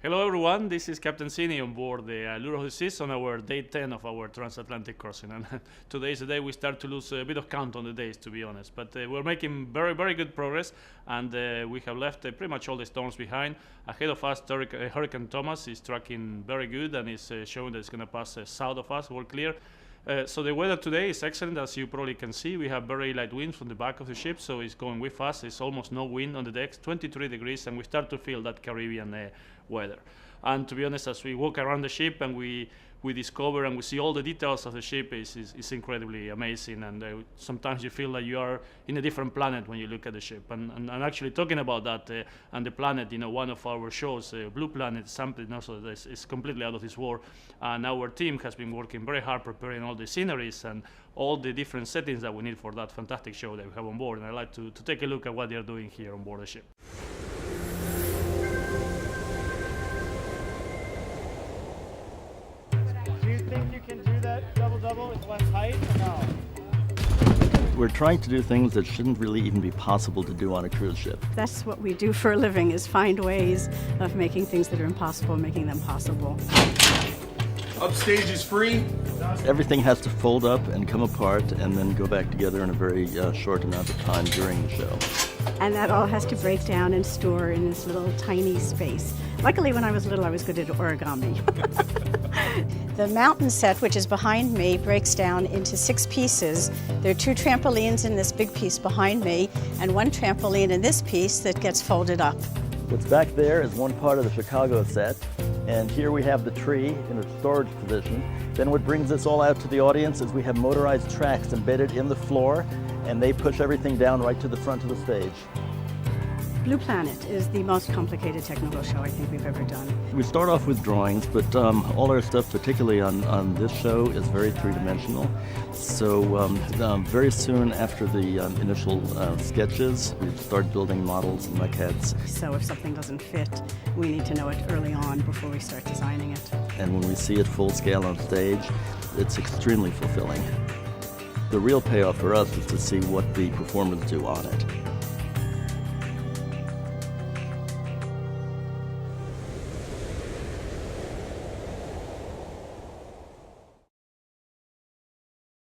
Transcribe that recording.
Hello everyone, this is Captain Cini on board the Allure of the Seas on our day 10 of our transatlantic crossing. And today is the day we start to lose a bit of count on the days, to be honest. But we're making very good progress, and we have left pretty much all the storms behind. Ahead of us, Hurricane Thomas is tracking very good and is showing that it's going to pass south of us, we're clear. So the weather today is excellent, as you probably can see. We have very light winds from the back of the ship, so it's going with us. It's almost no wind on the decks, 23 degrees, and we start to feel that Caribbean weather. And to be honest, as we walk around the ship and we discover and we see all the details of the ship, is incredibly amazing. And sometimes you feel like you are in a different planet when you look at the ship. And actually talking about that and the planet, one of our shows, Blue Planet, something also that is completely out of this world. And our team has been working very hard preparing all the sceneries and all the different settings that we need for that fantastic show that we have on board. And I'd like to take a look at what they're doing here on board the ship. Do you think you can do that double-double with less height or no? We're trying to do things that shouldn't really even be possible to do on a cruise ship. That's what we do for a living, is find ways of making things that are impossible, making them possible. Upstage is free. Everything has to fold up and come apart and then go back together in a very short amount of time during the show. And that all has to break down and store in this little tiny space. Luckily, when I was little, I was good at origami. The mountain set, which is behind me, breaks down into 6 pieces. There are 2 trampolines in this big piece behind me, and 1 trampoline in this piece that gets folded up. What's back there is one part of the Chicago set, and here we have the tree in a storage position. Then what brings this all out to the audience is we have motorized tracks embedded in the floor, and they push everything down right to the front of the stage. Blue Planet is the most complicated technical show I think we've ever done. We start off with drawings, but all our stuff, particularly on this show, is very three-dimensional. So very soon after the initial sketches, we start building models and maquettes. So if something doesn't fit, we need to know it early on before we start designing it. And when we see it full scale on stage, it's extremely fulfilling. The real payoff for us is to see what the performers do on it.